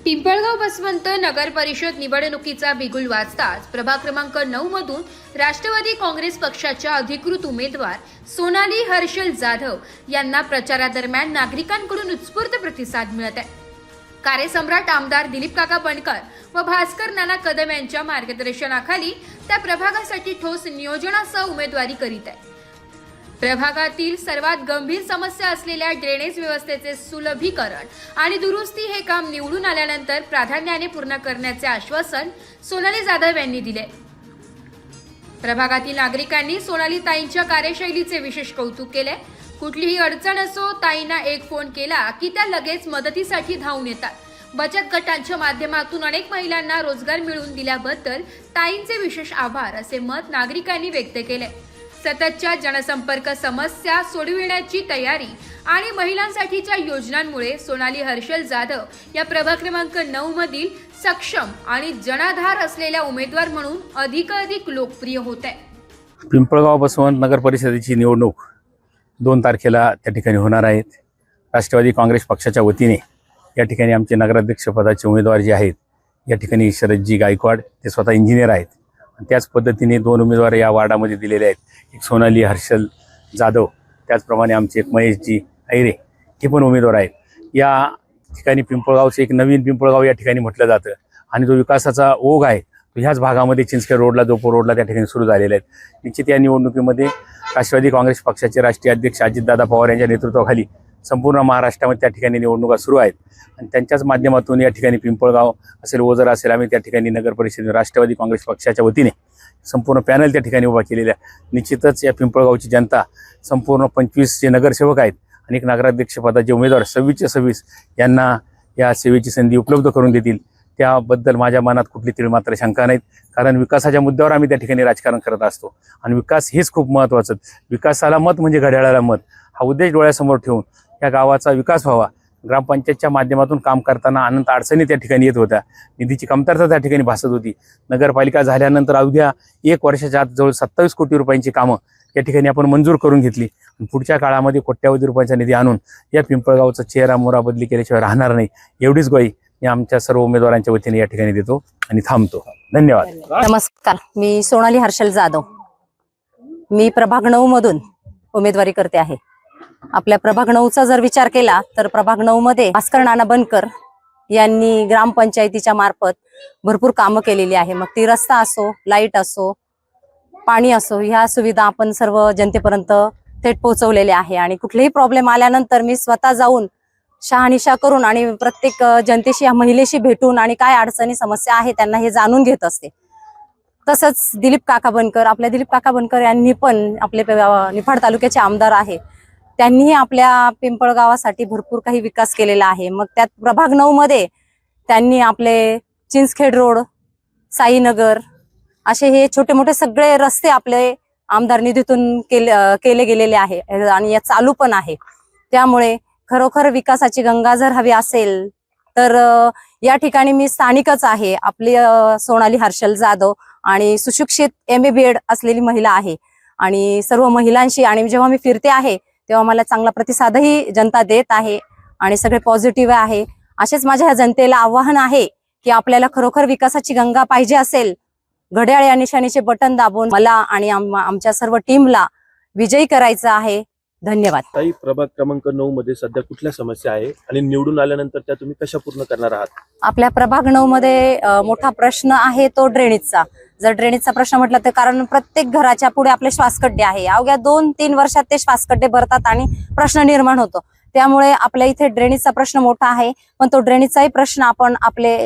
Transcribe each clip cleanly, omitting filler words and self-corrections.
पिंपळगाव बसवंत नगर परिषद निवडणुकीचा बिगुल वाजताच प्रभाग क्रमांक 9 मधून राष्ट्रवादी काँग्रेस पक्षाच्या अधिकृत उमेदवार सोनाली हर्षल जाधव यांना प्रचारादरम्यान नागरिकांकडून उत्स्फूर्त प्रतिसाद मिळत आहे। कार्यसम्राट आमदार दिलीप काका बनकर व भास्कर नाना कदम यांच्या मार्गदर्शनाखाली त्या प्रभागासाठी ठोस नियोजनासह उमेदवारी करीत आहे। प्रभागातील सर्वात गंभीर समस्या असलेल्या ड्रेनेज व्यवस्थेचे सुलभीकरण आणि दुरुस्ती हे काम निवडून आल्यानंतर प्राधान्याने पूर्ण करण्याचे आश्वासन सोनाली जाधव यांनी दिले। प्रभागातील नागरिकांनी सोनाली ताईंच्या कार्यशैलीचे विशेष कौतुक केले। कुठलीही अडचण असो, ताईंना एक फोन केला की त्या लगेच मदतीसाठी धावून येतात। बचत गटांच्या माध्यमातून अनेक महिलांना रोजगार मिळवून दिल्याबद्दल ताईंचे विशेष आभार असे मत नागरिकांनी व्यक्त केले। सततच्या जनसंपर्क समस्या सोडविण्याची तयारी आणि महिलांसाठीच्या योजनांमुळे सोनाली हर्षल जाधव या प्रभाग क्रमांक 9 मधील सक्षम आणि जनाधार असलेल्या उमेदवार म्हणून अधिकाधिक लोकप्रिय होत आहे। पिंपळगाव बसवंत नगर परिषदेची निवडणूक 2 तारखेला त्या ठिकाणी होणार आहेत। राष्ट्रवादी काँग्रेस पक्षाच्या वतीने या ठिकाणी आमचे नगराध्यक्ष पदाचे उमेदवार जे आहेत या ठिकाणी शरदजी गायकवाड, ते स्वतः इंजिनियर आहेत। त्याच पद्धतीने 2 उमेदवार या वार्डामध्ये दिलेले आहेत, एक सोनाली हर्षल जाधव, त्याचप्रमाणे आमचे एक महेशजी ऐरे हे पण उमेदवार आहेत। या ठिकाणी पिंपळगावचे एक नवीन पिंपळगाव या ठिकाणी म्हटलं जातं आणि जो विकासाचा ओघ आहे तो ह्याच भागामध्ये चिंचखेड रोडला, जोपूर रोडला त्या ठिकाणी सुरू झालेला आहे। निश्चित या निवडणुकीमध्ये राष्ट्रवादी काँग्रेस पक्षाचे राष्ट्रीय अध्यक्ष अजितदादा पवार यांच्या नेतृत्वाखाली संपूर्ण महाराष्ट्रामध्ये त्या ठिकाणी निवडणुका सुरू आहेत आणि त्यांच्याच माध्यमातून या ठिकाणी पिंपळगाव असेल, ओझर असेल, आम्ही त्या ठिकाणी नगर परिषद राष्ट्रवादी काँग्रेस पक्षाच्या वतीने संपूर्ण पॅनल त्या ठिकाणी उभा केलेल्या। निश्चितच या पिंपळगावची जनता संपूर्ण 25 जे नगरसेवक आहेत आणि एक नगराध्यक्ष पदाचे उमेदवार 26चे 26 यांना या सेवेची संधी उपलब्ध करून देतील, त्याबद्दल माझ्या मनात कुठली तरी मात्र शंका नाहीत। कारण विकासाच्या मुद्द्यावर आम्ही त्या ठिकाणी राजकारण करत असतो आणि विकास हेच खूप महत्त्वाचं। विकासाला मत म्हणजे घड्याळाला मत हा उद्देश डोळ्यासमोर ठेवून या गावाचा विकास व्हावा। ग्रामपंचायतच्या माध्यमातून काम करताना अनंत अडचणी त्या ठिकाणी येत होत्या, निधीची कमतरता त्या ठिकाणी भासत होती। नगरपालिका झाल्यानंतर अवघ्या 1 वर्षाच्या आत जवळ 27 कोटी रुपयांची कामं या ठिकाणी आपण मंजूर करून घेतली। पुढच्या काळामध्ये कोट्यावधी रुपयांचा निधी आणून या पिंपळगावचा चेहरा मोहरा बदली केल्याशिवाय राहणार नाही, एवढीच ग्वाही मी आमच्या सर्व उमेदवारांच्या वतीने या ठिकाणी देतो आणि थांबतो। धन्यवाद। नमस्कार, मी सोनाली हर्षल जाधव, मी प्रभाग 9 मधून उमेदवारी करते आहे। आपल्या प्रभाग 9चा जर विचार केला तर प्रभाग 9 मध्ये भास्कर नाना बनकर यांनी ग्रामपंचायतीच्या मार्फत भरपूर कामं केलेली आहे। मग ती रस्ता असो, लाईट असो, पाणी असो, ह्या सुविधा आपण सर्व जनतेपर्यंत थेट पोहोचवलेल्या आहे आणि कुठलेही प्रॉब्लेम आल्यानंतर मी स्वतः जाऊन शहानिशा करून आणि प्रत्येक जनतेशी, या महिलेशी भेटून आणि काय अडचणी समस्या आहे त्यांना हे जाणून घेत असते। तसंच दिलीप काका बनकर यांनी पण आपले निफाड तालुक्याचे आमदार आहे, त्यांनीही आपल्या पिंपळगावासाठी भरपूर काही विकास केलेला आहे। मग त्यात प्रभाग 9 मध्ये त्यांनी आपले चिंचखेड रोड, साईनगर असे हे छोटे मोठे सगळे रस्ते आपले आमदार निधीतून केले गेलेले आहे आणि या चालू पण आहे। त्यामुळे खरोखर विकासाची गंगा जर हवी असेल तर या ठिकाणी मी स्थानिकच आहे, आपली सोनाली हर्षल जाधव आणि सुशिक्षित MA BEd असलेली महिला आहे आणि सर्व महिलांशी आणि जेव्हा मी फिरते आहे तेव्हा मला चांगला प्रतिसादही जनता देत आहे आणि सगळे पॉझिटिव्ह आहे। असेच माझ्या ह्या जनतेला आव्हान आहे की आपल्याला खरोखर विकासाची गंगा पाहिजे असेल, घड्याळ या निशाणीचे बटन दाबून मला आणि आमच्या सर्व टीमला विजयी करायचं आहे। धन्यवाद। ताई, प्रभाग क्रमांक 9 मध्ये सध्या कुठल्या समस्या आहे आणि निवडून आल्यानंतर त्या तुम्ही कशा पूर्ण करणार आहात? आपल्या प्रभाग 9 मध्ये मोठा प्रश्न आहे तो ड्रेनेजचा। जर ड्रेनेजचा प्रश्न म्हटलं तर कारण प्रत्येक घराच्या पुढे आपले श्वासखड्डे आहे, अवघ्या 2-3 वर्षात ते श्वासखड्डे भरतात आणि प्रश्न निर्माण होतो। त्यामुळे आपल्या इथे ड्रेनेजचा प्रश्न मोठा आहे, पण तो ड्रेनेजचाही प्रश्न आपण आपले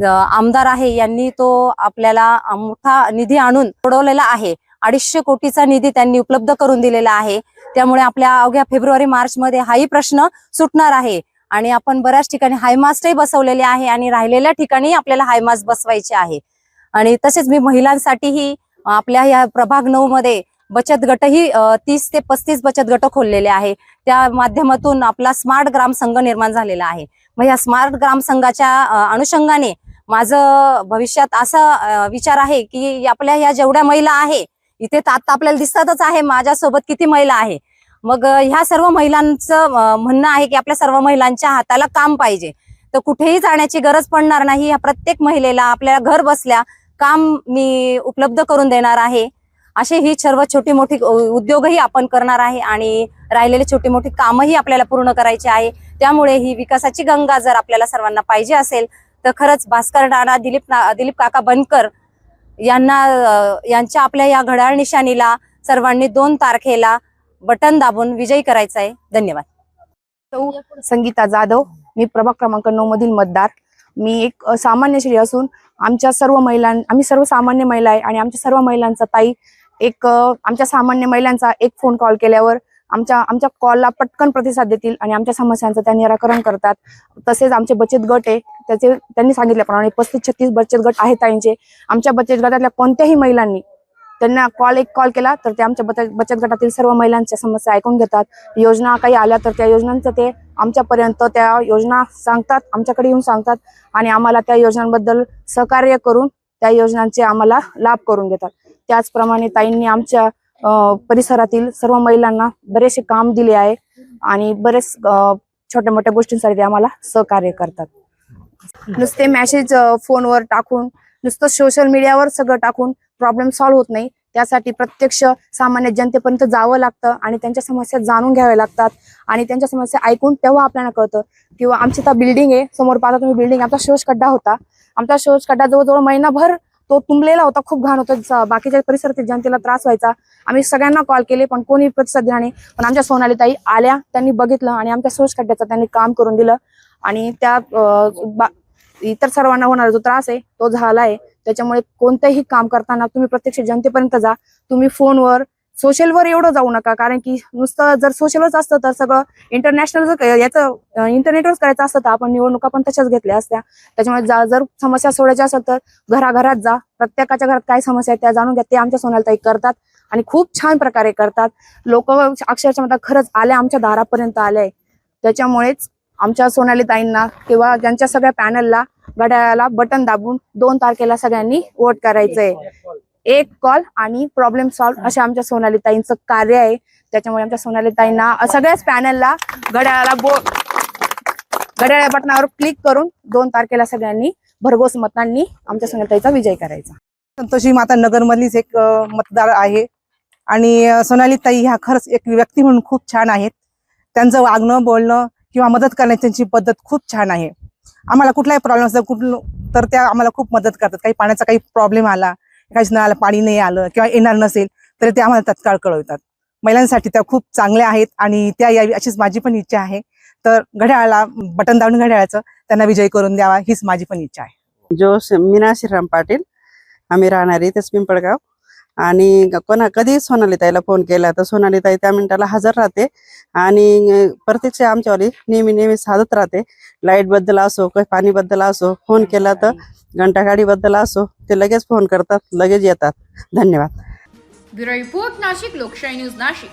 आमदार आहे यांनी तो आपल्याला मोठा निधी आणून सोडवलेला आहे। 250 कोटीचा निधी त्यांनी उपलब्ध करून दिलेला आहे। त्यामुळे आपल्या अवघ्या फेब्रुवारी-मार्च मध्ये हाही प्रश्न सुटणार आहे आणि आपण बऱ्याच ठिकाणी हायमास्टही बसवलेले आहे आणि राहिलेल्या ठिकाणी आपल्याला हायमास्ट बसवायचे आहे। आणि तसेच मी महिलांसाठीही आपल्या या प्रभाग 9 मध्ये बचत गटही 30 ते 35 बचत गट खोललेले आहे। त्या माध्यमातून आपला स्मार्ट ग्राम संघ निर्माण झालेला आहे। मग या स्मार्ट ग्राम संघाच्या अनुषंगाने माझं भविष्यात असा विचार आहे की आपल्या ह्या जेवढ्या महिला आहे इथे आता आपल्याला दिसतातच आहे माझ्यासोबत किती महिला आहे, मग ह्या सर्व महिलांचं म्हणणं आहे की आपल्या सर्व महिलांच्या हाताला काम पाहिजे। तर कुठेही जाण्याची गरज पडणार नाही. ह्या प्रत्येक महिलेला आपल्याला घर बसल्या काम मी उपलब्ध करून देणार आहे. असे ही सर्व छोटी मोठी उद्योगही आपण करणार आहे आणि राहिलेले छोटी मोठी कामही आपल्याला पूर्ण करायची आहे. त्यामुळे ही विकासाची गंगा जर आपल्याला सर्वांना पाहिजे असेल तर खरंच भास्कर नाना, दिलीप काका बनकर यांच्या आपल्या या घड्याळ निशाणीला सर्वांनी 2 तारखेला बटन दाबून विजयी करायचा आहे. धन्यवाद. संगीता जाधव, मी प्रभाग क्रमांक 9 मधील मतदार. मी एक सामान्य स्त्री असून आम्ही सर्व सामान्य महिला आहे आणि आमच्या सर्व महिलांचा आमच्या सामान्य महिलांचा एक फोन कॉल केल्यावर आमच्या कॉलला पटकन प्रतिसाद देतील आणि आमच्या समस्यांचं त्या निराकरण करतात. तसेच आमचे बचत गट आहे, त्यांनी सांगितल्याप्रमाणे 35-36 बचत गट आहेत ताईंचे. आमच्या बचत गटातल्या कोणत्याही महिलांनी त्यांना एक कॉल केला तर ते आमच्या बचत गटातील सर्व महिलांच्या समस्या ऐकून घेतात. योजना काही आल्या तर त्या योजनांचं ते आमच्यापर्यंत त्या योजना सांगतात, आमच्याकडे येऊन सांगतात आणि आम्हाला त्या योजनांबद्दल सहकार्य करून त्या योजनांचे आम्हाला लाभ करून देतात. त्याचप्रमाणे ताईंनी आमच्या परिसरातील सर्व महिलांना बरेचसे काम दिले आहे आणि बरेच छोट्या मोठ्या गोष्टींसाठी ते आम्हाला सहकार्य करतात. नुसते मेसेज फोनवर टाकून, नुसतं सोशल मीडियावर सगळं टाकून प्रॉब्लेम सॉल्व्ह होत नाही. त्यासाठी प्रत्यक्ष सामान्य जनतेपर्यंत जावं लागतं आणि त्यांच्या समस्या जाणून घ्याव्या लागतात आणि त्यांच्या समस्या ऐकून तेव्हा आपल्याला कळतं. किंवा आमची तर बिल्डिंग आहे, समोर पाहता तुम्ही बिल्डिंग, आमचा शोष खड्डा होता. आमचा शोष खड्डा जवळजवळ महिनाभर तो तुंबलेला होता, खूप घाण होतं, बाकीच्या परिसरातील जनतेला त्रास व्हायचा. आम्ही सगळ्यांना कॉल केले पण कोणी प्रतिसाद दिला नाही. पण आमच्या सोनाली ताई आल्या, त्यांनी बघितलं आणि आमच्या शोष खड्ड्याचं त्यांनी काम करून दिलं आणि त्या इतर सर्वांना होणारा जो त्रास आहे तो झाला आहे. त्याच्यामुळे कोणतंही काम करताना तुम्ही प्रत्यक्ष जनतेपर्यंत जा. तुम्ही फोनवर सोशलवर एवढं जाऊ नका, कारण की नुसतं जर सोशलवरच असतं तर सगळं इंटरनॅशनल याचं इंटरनेटवरच करायचं असतं तर आपण निवडणुका पण तशाच घेतल्या असत्या. त्याच्यामुळे जर समस्या सोडायच्या असेल तर घराघरात जा, प्रत्येकाच्या घरात काय समस्या आहे त्या जाणून घ्या. ते आमच्या सोनालीताई करतात आणि खूप छान प्रकारे करतात. लोक अक्षरशः म्हणतात खरंच आल्या, आमच्या दारापर्यंत आले. त्याच्यामुळेच आमच्या सोनालीताईंना किंवा ज्यांच्या सगळ्या पॅनलला घड्याळाला बटन दाबून 2 तारखेला सगळ्यांनी वोट करायचंय. एक कॉल आणि प्रॉब्लेम सॉल्व्ह असे आमच्या सोनालीताईंचं कार्य आहे. त्याच्यामुळे आमच्या सोनालीताईंना सगळ्याच पॅनलला घड्याळाला बटनावर क्लिक करून 2 तारखेला सगळ्यांनी भरघोस मतांनी आमच्या सोनालीताईचा विजय करायचा. संतोषी माता नगर मधलीच एक मतदार आहे आणि सोनालीताई ह्या खरंच एक व्यक्ती म्हणून खूप छान आहेत. त्यांचं वागणं, बोलणं किंवा मदत करण्याची त्यांची पद्धत खूप छान आहे. आम्हाला कुठलाही प्रॉब्लेम असला तर त्या आम्हाला खूप मदत करतात. काही पाण्याचा काही प्रॉब्लेम आला, काही नळाला पाणी नाही आलं किंवा येणार नसेल तर ते आम्हाला तत्काळ कळवतात. महिलांसाठी त्या खूप चांगल्या आहेत आणि त्या यावी अशीच माझी पण इच्छा आहे. तर घड्याळाला बटन दाबून घड्याळाचं त्यांना विजय करून द्यावा हीच माझी पण इच्छा आहे. मीना श्रीराम पाटील, आम्ही राहणारे तेच पिंपळगाव. आणि कधी सोनालीताईला फोन केला तर सोनालीताई त्या मिनिटाला हजर राहते आणि प्रत्यक्ष आमच्यावाली नेहमी साधत राहते. लाईट बद्दल असो, काही पाणी बद्दल असो, फोन केला तर घंटागाडी बद्दल असो, ते लगेच फोन करतात, लगेच येतात. धन्यवाद. ब्युरो रिपोर्ट, नाशिक लोकशाही न्यूज, नाशिक.